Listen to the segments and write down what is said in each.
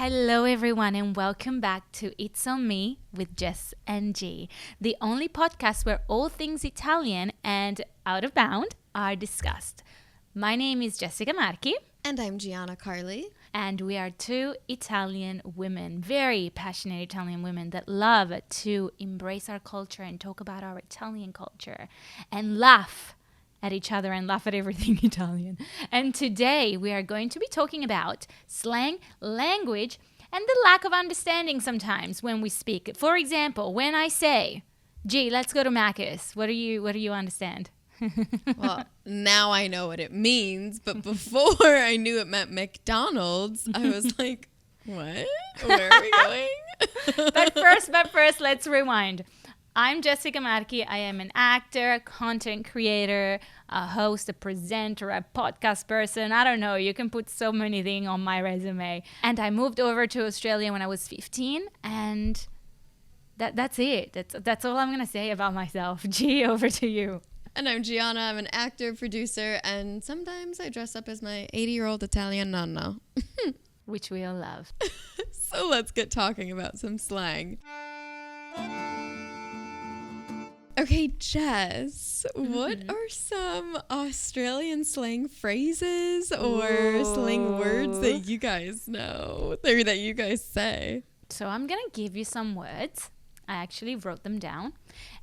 Hello, everyone, and welcome back to It's On Me with Jess and G, the only podcast where all things Italian and out of bound are discussed. My name is Jessica Marchi. And I'm Giana Carly. And we are two Italian women, very passionate Italian women that love to embrace our culture and talk about our Italian culture and laugh at each other and laugh at everything Italian. And today we are going to be talking about slang, language, and the lack of understanding sometimes when we speak. For example, when I say, "Gee, let's go to Macca's," what do you understand? Well, now I know what it means, but before I knew it meant McDonald's, I was like, what? Where are we going? But first, let's rewind. I'm Jessica Marchi. I am an actor, content creator, a host, a presenter, a podcast person. I don't know. You can put so many things on my resume. And I moved over to Australia when I was 15. And that's it. That's all I'm going to say about myself. G, over to you. And I'm Giana. I'm an actor, producer, and sometimes I dress up as my 80-year-old Italian nonna. Which we all love. So let's get talking about some slang. Okay, Jess, what are some Australian slang phrases or slang words that you guys know or that you guys say? So I'm going to give you some words. I actually wrote them down,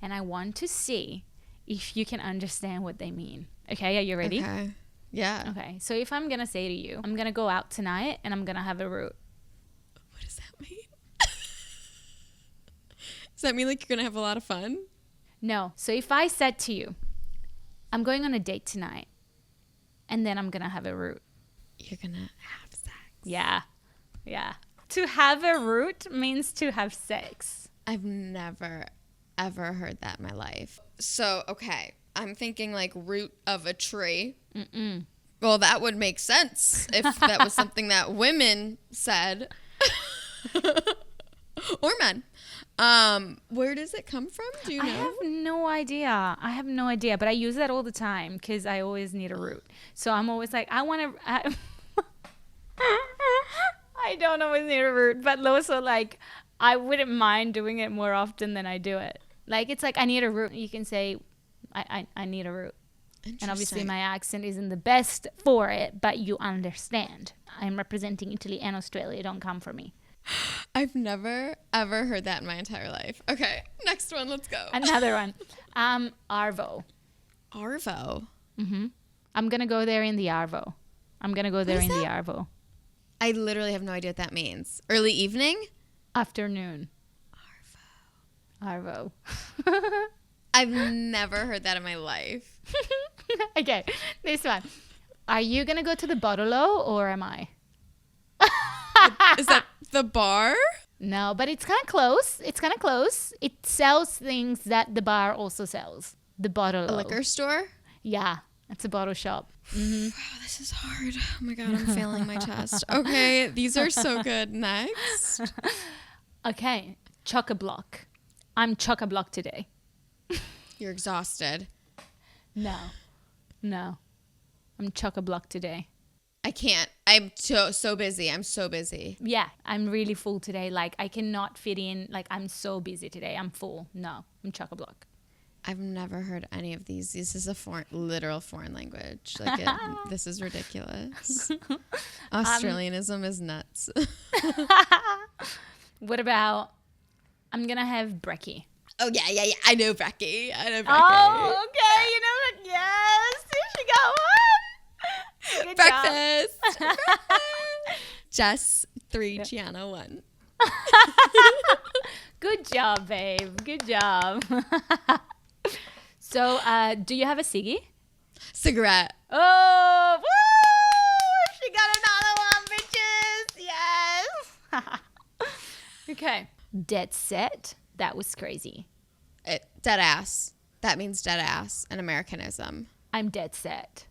and I want to see if you can understand what they mean. Okay, are you ready? Okay. Yeah. Okay, so if I'm going to say to you, I'm going to go out tonight and I'm going to have a root. What does that mean? Does that mean like you're going to have a lot of fun? No. So if I said to you, I'm going on a date tonight and then I'm going to have a root. You're going to have sex. Yeah. Yeah. To have a root means to have sex. I've never, ever heard that in my life. So, okay. I'm thinking like root of a tree. Mm-mm. Well, that would make sense if that was something that women said. Or men. Where does it come from? Do you know? I have no idea, but I use that all the time because I always need a root. So I'm always like, I don't always need a root, but also like I wouldn't mind doing it more often than I do it. Like it's like I need a root. You can say I need a root. And obviously my accent isn't the best for it, but you understand. I'm representing Italy and Australia. Don't come for me. I've never, ever heard that in my entire life. Okay, next one. Let's go. Another one. Arvo. Arvo? Mm-hmm. I'm going to go there in the Arvo. The Arvo. I literally have no idea what that means. Early evening? Afternoon. Arvo. I've never heard that in my life. Okay, this one. Are you going to go to the Bottle-O or am I? Is that the bar? No, but it's kind of close. It sells things that the bar also sells. The Bottle-O. A liquor store? Yeah, it's a bottle shop. Mm-hmm. Wow, this is hard. Oh my God, I'm failing my test. Okay, these are so good. Next. Okay, chock-a-block. I'm chock-a-block today. You're exhausted. No. I'm chock-a-block today. I can't. I'm so busy. I'm so busy. Yeah, I'm really full today. Like, I cannot fit in. Like, I'm so busy today. I'm full. No, I'm chock-a-block. I've never heard any of these. This is a literal foreign language. Like, this is ridiculous. Australianism is nuts. What about, I'm going to have brekkie. Oh, yeah. I know brekkie. Oh, okay. You know what? Yes. Here she got one. Good Breakfast. Jess 3, Giana 1. Good job, babe. Good job. So, do you have a ciggy? Cigarette. Oh, woo! She got another one, bitches. Yes. Okay. Dead set. That was crazy. Dead ass. That means dead ass, an Americanism. I'm dead set.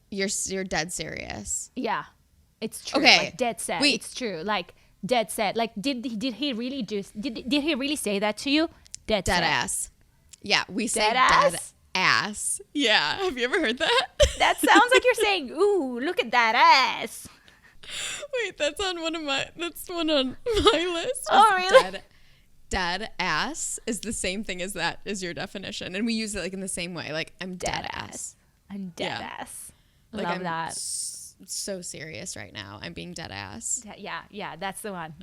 You're dead serious. Yeah, it's true. Okay, like, dead set. wait. It's true. Like dead set. Like did he really did he really say that to you? Dead set. Ass. Yeah, we say dead ass. Dead ass. Yeah, have you ever heard that? That sounds like you're saying, "Ooh, look at that ass." Wait, that's one on my list. Oh, really? Dead ass is the same thing as that is your definition, and we use it like in the same way. Like I'm dead ass. I'm dead ass. Like Love I'm that. So serious right now. I'm being dead ass. Yeah. That's the one.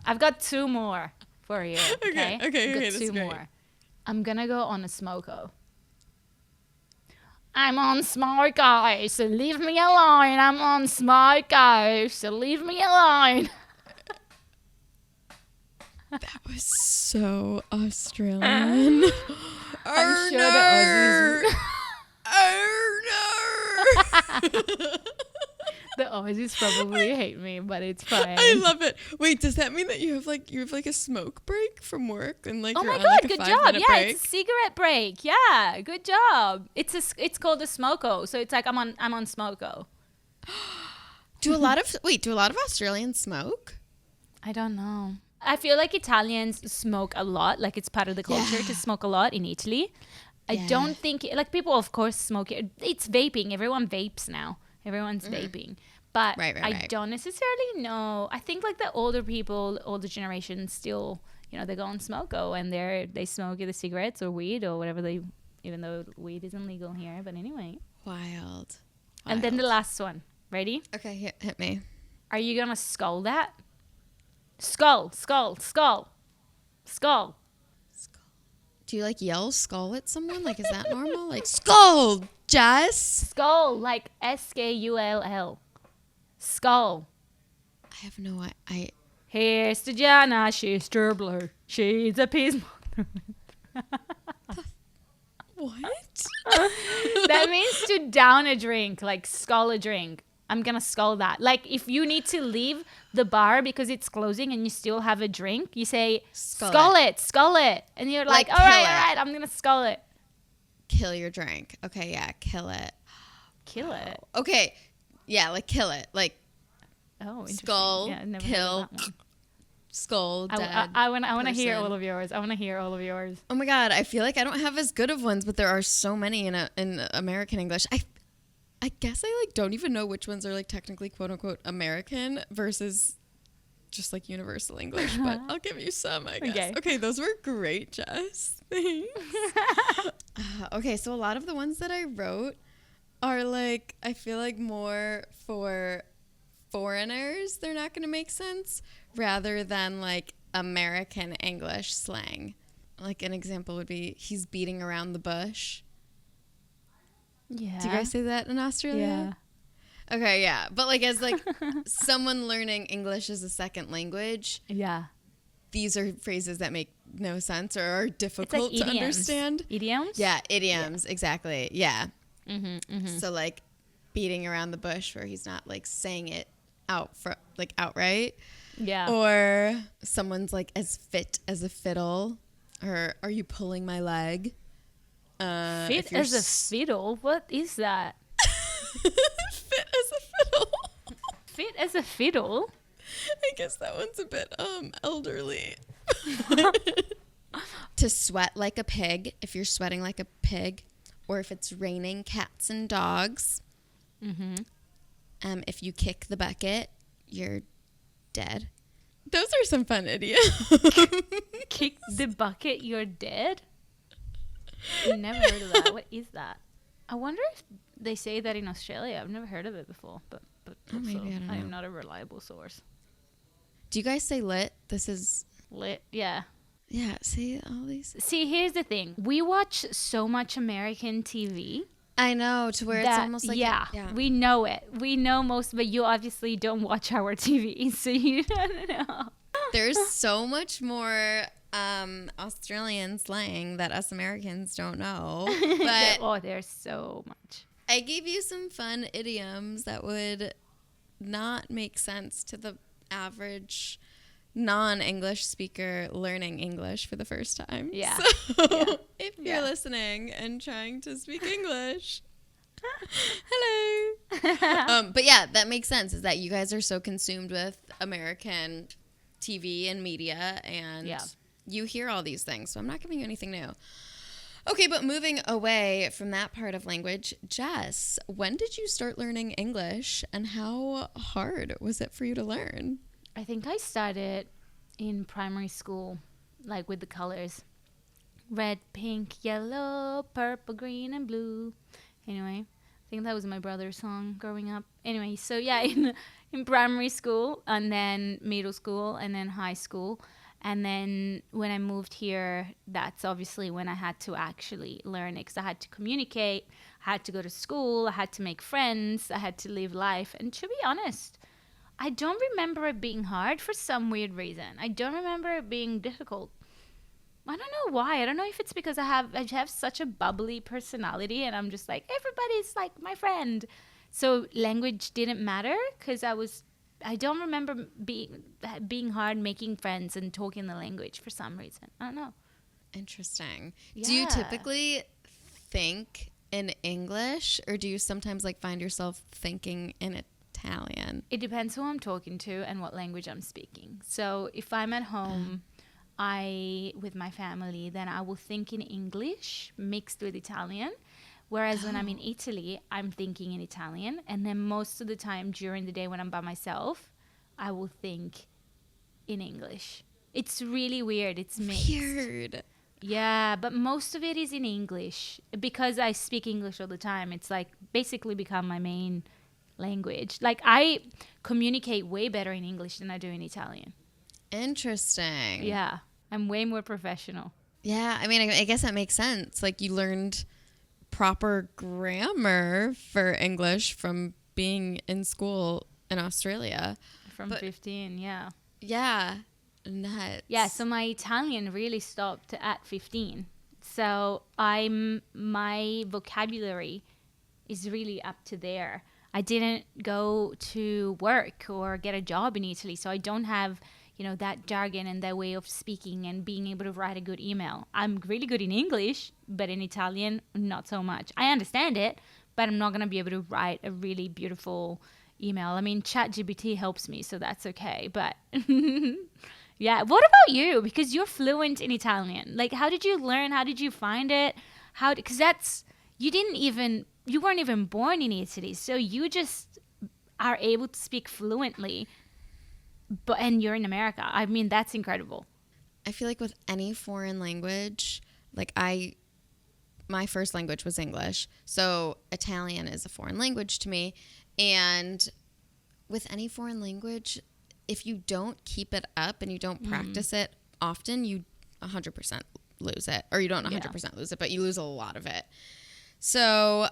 I've got two more for you. Okay. Okay. Two more. I'm gonna go on a smoko. I'm on smoko, so leave me alone. I'm on smoko, so leave me alone. That was so Australian. I'm sure the Aussies. The Aussies probably hate me, but it's fine. I love it. Wait, does that mean that you have like a smoke break from work and like Oh you're my on god, like a good 5 job. minute Yeah, break? it's a cigarette break. Yeah, good job. It's called a smoko, so it's like I'm on smoko. Do a lot of Australians smoke? I don't know. I feel like Italians smoke a lot. Like it's part of the culture to smoke a lot in Italy. I don't think like people of course smoke it. It's vaping. Everyone vapes now. Everyone's vaping. But Right. I don't necessarily know. I think like the older people, older generation still, they go on smoko and they smoke either cigarettes or weed or whatever even though weed isn't legal here. But anyway. Wild. And then the last one. Ready? Okay, hit me. Are you going to skull that? Skull. Do you like yell skull at someone? Like, is that normal? Like, skull, Jess. Skull, like skull. Skull. I have no idea. Here's to Giana, she's blue. She's a peace. What? That means to down a drink, like skull a drink. I'm gonna skull that. Like if you need to leave the bar because it's closing and you still have a drink, you say skull it, and you're like all right, I'm gonna skull it. Kill your drink. Okay, yeah, kill it. Kill it. Okay, yeah, like kill it, like skull, kill, skull, dead. I want to hear all of yours. Oh my god, I feel like I don't have as good of ones, but there are so many in American English. I guess I like don't even know which ones are like technically quote unquote American versus just like universal English, but I'll give you some, I guess. Okay, those were great, Jess. Thanks. Okay, so a lot of the ones that I wrote are like, I feel like more for foreigners, they're not going to make sense, rather than like American English slang. Like an example would be, he's beating around the bush. Yeah. Do you guys say that in Australia? Yeah. Okay, yeah. But like as like someone learning English as a second language, these are phrases that make no sense or are difficult to understand. Idioms? Yeah, idioms, exactly. Yeah. So like beating around the bush where he's not like saying it outright. Yeah. Or someone's like as fit as a fiddle, or are you pulling my leg? Fit as a fiddle? What is that? Fit as a fiddle. Fit as a fiddle? I guess that one's a bit elderly. To sweat like a pig, if you're sweating like a pig, or if it's raining cats and dogs. If you kick the bucket, you're dead. Those are some fun idioms. Kick the bucket, you're dead? I've never heard of that. What is that? I wonder if they say that in Australia. I've never heard of it before, but maybe, I don't know. I am not a reliable source. Do you guys say lit? This is lit. Yeah. Yeah. See all these. See, here's the thing. We watch so much American TV. I know, to where it's almost like we know it. We know most, but you obviously don't watch our TV, so you don't know. There's so much more Australian slang that us Americans don't know. But there's so much. I gave you some fun idioms that would not make sense to the average non-English speaker learning English for the first time. Yeah. So if you're listening and trying to speak English, hello. But yeah, that makes sense, is that you guys are so consumed with American TV and media, and you hear all these things, so I'm not giving you anything new. Okay, but moving away from that part of language, Jess, when did you start learning English and how hard was it for you to learn? I think I started in primary school, like with the colors. Red, pink, yellow, purple, green, and blue. Anyway, I think that was my brother's song growing up. Anyway, so yeah, in primary school, and then middle school, and then high school. And then when I moved here, that's obviously when I had to actually learn it because I had to communicate, I had to go to school, I had to make friends, I had to live life. And to be honest, I don't remember it being hard for some weird reason. I don't remember it being difficult. I don't know why. I don't know if it's because I have such a bubbly personality and I'm just like everybody's like my friend. So language didn't matter because I don't remember being hard making friends and talking the language for some reason. I don't know. Interesting. Yeah. Do you typically think in English or do you sometimes like find yourself thinking in Italian? It depends who I'm talking to and what language I'm speaking. So if I'm at home with my family, then I will think in English mixed with Italian. Whereas when I'm in Italy, I'm thinking in Italian. And then most of the time during the day when I'm by myself, I will think in English. It's really weird. It's mixed. Weird. Yeah, but most of it is in English. Because I speak English all the time, it's like basically become my main language. Like I communicate way better in English than I do in Italian. Interesting. Yeah, I'm way more professional. Yeah, I mean, I guess that makes sense. Like you learned proper grammar for English from being in school in Australia. From 15, yeah. Yeah, nuts. Yeah, so my Italian really stopped at 15. So my vocabulary is really up to there. I didn't go to work or get a job in Italy, so I don't have that jargon and that way of speaking and being able to write a good email. I'm really good in English, but in Italian, not so much. I understand it, but I'm not going to be able to write a really beautiful email. I mean, ChatGPT helps me, so that's okay. But yeah, what about you? Because you're fluent in Italian. Like, how did you learn? How did you find it? Because you weren't even born in Italy, so you just are able to speak fluently. And you're in America. I mean, that's incredible. I feel like with any foreign language, like my first language was English. So Italian is a foreign language to me. And with any foreign language, if you don't keep it up and you don't practice it often, you 100% lose it. Or you don't 100% lose it, but you lose a lot of it. So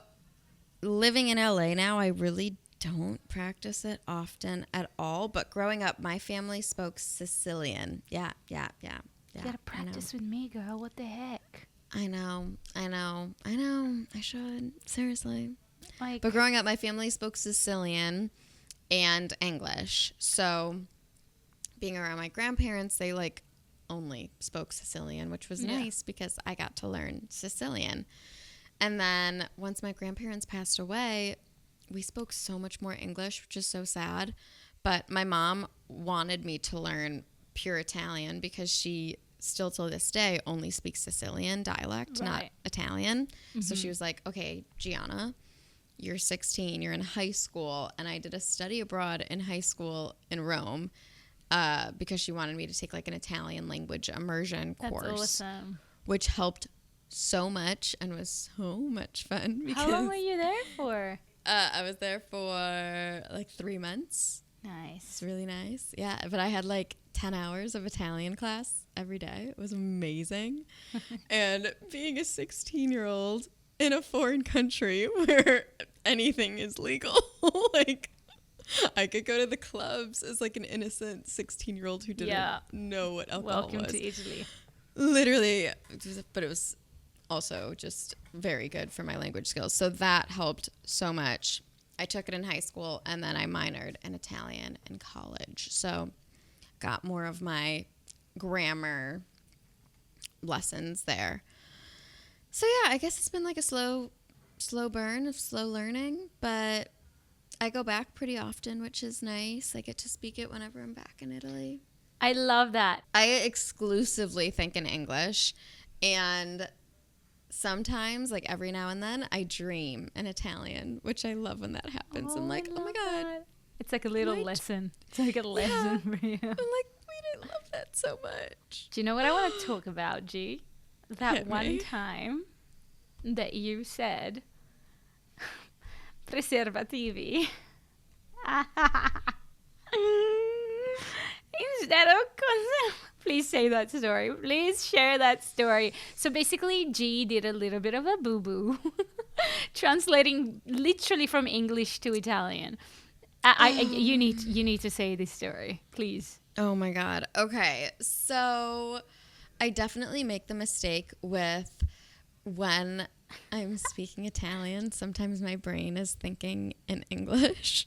living in LA now, I really don't practice it often at all. But growing up, my family spoke Sicilian. Yeah. You gotta practice with me, girl. What the heck? I know. I should. Seriously. Like, But growing up, my family spoke Sicilian and English. So being around my grandparents, they like only spoke Sicilian, which was nice because I got to learn Sicilian. And then once my grandparents passed away, we spoke so much more English, which is so sad. But my mom wanted me to learn pure Italian because she still to this day only speaks Sicilian dialect, not Italian. So she was like, okay, Giana, you're 16, you're in high school. And I did a study abroad in high school in Rome because she wanted me to take like an Italian language immersion course. That's awesome. Which helped so much and was so much fun. How long were you there for? I was there for like 3 months. Nice. It's really nice. Yeah, but I had like 10 hours of Italian class every day. It was amazing. And being a 16-year-old in a foreign country where anything is legal, like I could go to the clubs as like an innocent 16-year-old who didn't know what alcohol was. Welcome to Italy. Literally, but it was also just very good for my language skills. So that helped so much. I took it in high school and then I minored in Italian in college. So got more of my grammar lessons there. So yeah, I guess it's been like a slow burn of slow learning, but I go back pretty often, which is nice. I get to speak it whenever I'm back in Italy. I love that. I exclusively think in English, and sometimes, like every now and then, I dream in Italian, which I love when that happens. I'm like, oh my God. that. It's like a little lesson. It's like a lesson for you. I'm like, wait, I love that so much. Do you know what I want to talk about, G? That Hit one me. time that you said preservativi instead of please say that story. Please share that story. So basically, G did a little bit of a boo-boo, translating literally from English to Italian. You need to say this story, please. Oh my God. Okay. So I definitely make the mistake with when I'm speaking Italian, sometimes my brain is thinking in English.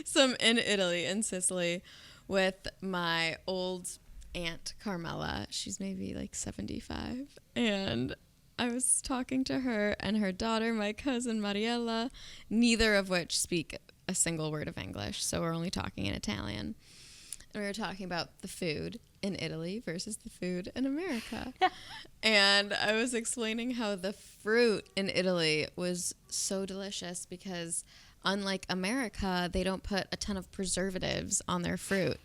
So I'm in Italy, in Sicily, with my old aunt Carmela. She's maybe like 75. And I was talking to her and her daughter, my cousin Mariella, neither of which speak a single word of English. So we're only talking in Italian. And we were talking about the food in Italy versus the food in America. And I was explaining how the fruit in Italy was so delicious because unlike America, they don't put a ton of preservatives on their fruit.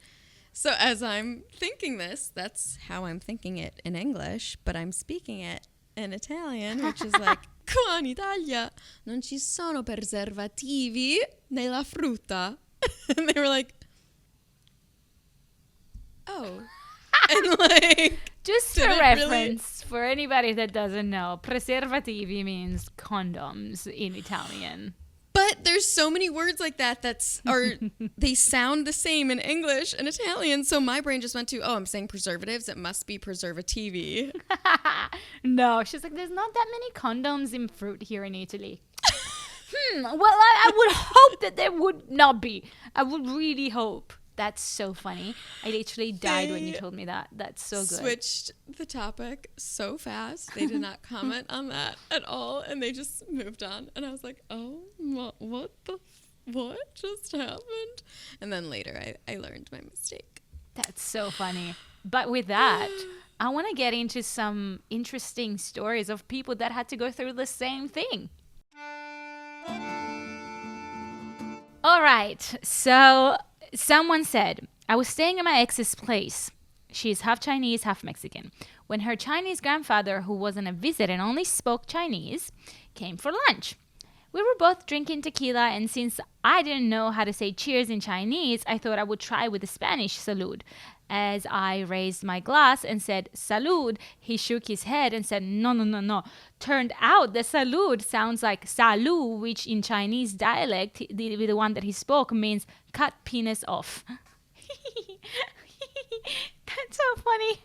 So as I'm thinking this, that's how I'm thinking it in English, but I'm speaking it in Italian, which is like, qua in Italia non ci sono preservativi nella frutta. And they were like, oh. And like, just for reference, for anybody that doesn't know, preservativi means condoms in Italian. But there's so many words like that they sound the same in English and Italian. So my brain just went to, oh, I'm saying preservatives. It must be preservativi. No, she's like, there's not that many condoms in fruit here in Italy. Well, I would hope that there would not be. I would really hope. That's so funny. I literally died when you told me that. That's so good. Switched the topic so fast. They did not comment on that at all. And they just moved on. And I was like, oh, what just happened? And then later I learned my mistake. That's so funny. But with that, I want to get into some interesting stories of people that had to go through the same thing. All right. So someone said, I was staying at my ex's place. She's half Chinese, half Mexican. When her Chinese grandfather, who was on a visit and only spoke Chinese, came for lunch. We were both drinking tequila, and since I didn't know how to say cheers in Chinese, I thought I would try with the Spanish salud. As I raised my glass and said salud, he shook his head and said no. Turned out the salud sounds like salu, which in Chinese dialect, the one that he spoke, means cut penis off. That's so funny.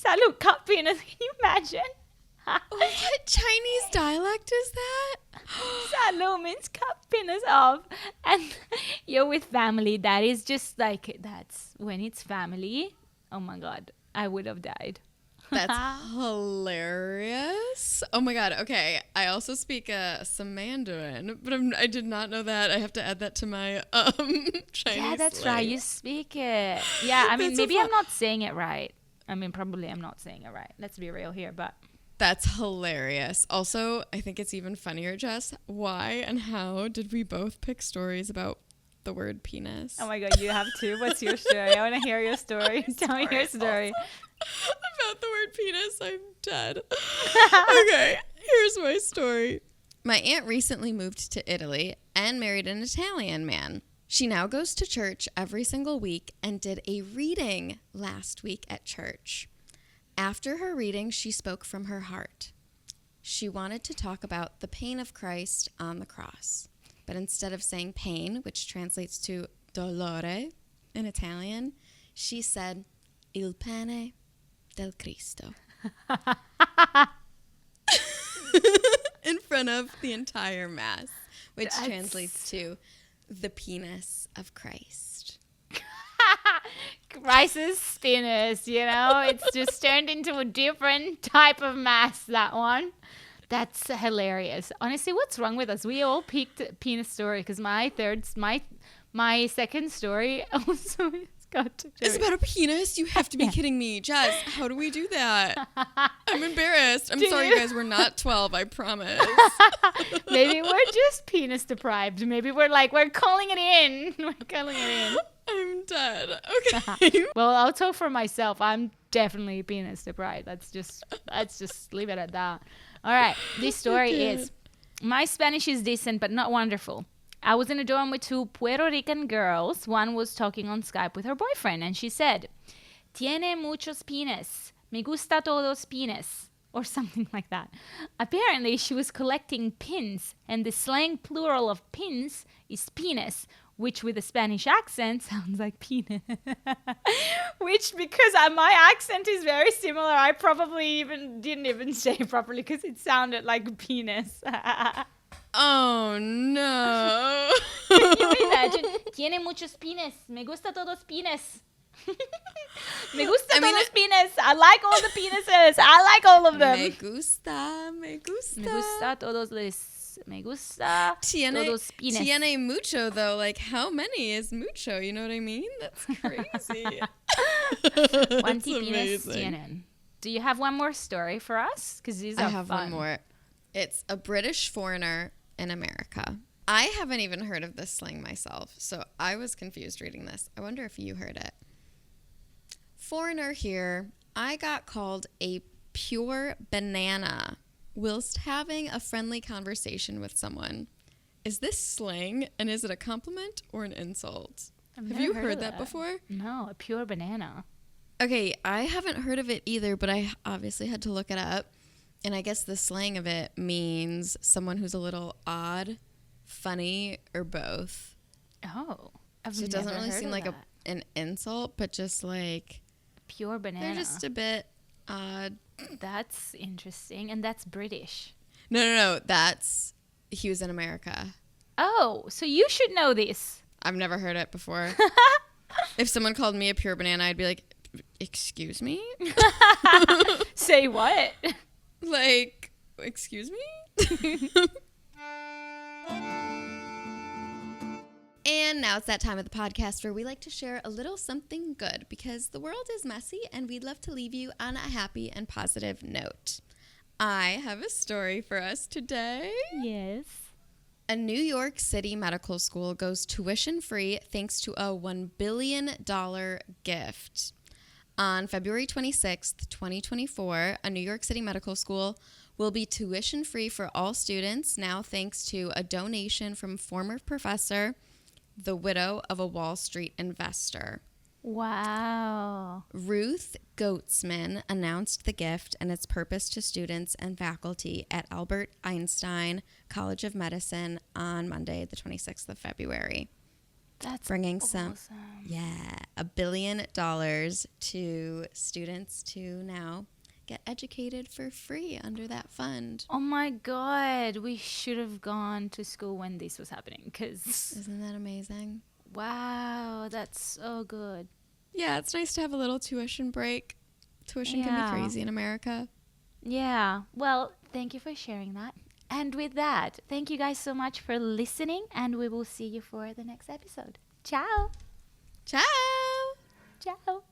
Salu, cut penis. Can you imagine? What Chinese dialect is that? Salu means cut penis off. And you're with family. That is just like, that's when it's family. Oh my God, I would have died. That's hilarious. Oh my God. Okay. I also speak some Mandarin, but I did not know that. I have to add that to my Chinese Yeah, that's slang. right. You speak it. Yeah, I mean, That's so maybe fun. I'm not saying it right. I mean, probably I'm not saying it right. Let's be real here, but That's hilarious. Also, I think it's even funnier, Jess. Why and how did we both pick stories about the word penis? oh my God, you have to. What's your story? I want to hear your story. Tell me your story. About the word penis, I'm dead. Okay, here's my story. My aunt recently moved to Italy and married an Italian man. She now goes to church every single week and did a reading last week at church. After her reading, she spoke from her heart. She wanted to talk about the pain of Christ on the cross. But instead of saying pain, which translates to dolore in Italian, she said, il pene del Cristo. In front of the entire Mass, which translates to the penis of Christ. Christ's penis, you know? It's just turned into a different type of mass, that one. That's hilarious. Honestly, what's wrong with us? We all picked penis story because my second story also is got to do It's it. about a penis? You have to be kidding me. Jess, how do we do that? I'm embarrassed. I'm sorry, you guys. We're not 12, I promise. Maybe we're just penis deprived. Maybe we're calling it in. We're calling it in. I'm dead. Okay. Well, I'll talk for myself. I'm definitely penis deprived. Let's just leave it at that. All right. This story is, my Spanish is decent, but not wonderful. I was in a dorm with two Puerto Rican girls. One was talking on Skype with her boyfriend, and she said, "Tiene muchos pines. Me gusta todos pines." Or something like that. Apparently, she was collecting pins, and the slang plural of pins is penis, which with a Spanish accent sounds like penis. Which, because my accent is very similar, I probably didn't even say it properly because it sounded like penis. Oh, no. Can you imagine? Tiene muchos pines. Me gusta todos pines. Me gusta todos pines. I like all the penises. I like all of them. Me gusta. Me gusta todos les. Me gusta todos pines. Tiene mucho, though. Like, how many is mucho? You know what I mean? That's crazy. ¿Cuántos pines tienen? Do you have one more story for us? Because these are I have fun. one more. It's a British foreigner in America. I haven't even heard of this slang myself, so I was confused reading this. I wonder if you heard it. Foreigner here, I got called a pure banana whilst having a friendly conversation with someone. Is this slang, and is it a compliment or an insult? Have you heard that before? No, a pure banana. Okay, I haven't heard of it either, but I obviously had to look it up. And I guess the slang of it means someone who's a little odd, funny, or both. Oh, So it doesn't really seem like an insult, but just like pure banana. they're just a bit odd. That's interesting, and that's British. No. He was in America. Oh, so you should know this. I've never heard it before. If someone called me a pure banana, I'd be like, "Excuse me?" Say what? Like, excuse me? And now it's that time of the podcast where we like to share a little something good because the world is messy and we'd love to leave you on a happy and positive note. I have a story for us today. Yes. A New York City medical school goes tuition free thanks to a $1 billion gift. On February 26th, 2024, a New York City medical school will be tuition free for all students now thanks to a donation from former professor, the widow of a Wall Street investor. Wow. Ruth Goatsman announced the gift and its purpose to students and faculty at Albert Einstein College of Medicine on Monday, the 26th of February. That's bringing awesome. $1 billion to students to now get educated for free under that fund. Oh my God. We should have gone to school when this was happening because... Isn't that amazing? Wow. That's so good. Yeah, it's nice to have a little tuition break. Tuition can be crazy in America. Yeah. Well, thank you for sharing that. And with that, thank you guys so much for listening, and we will see you for the next episode. Ciao. Ciao. Ciao.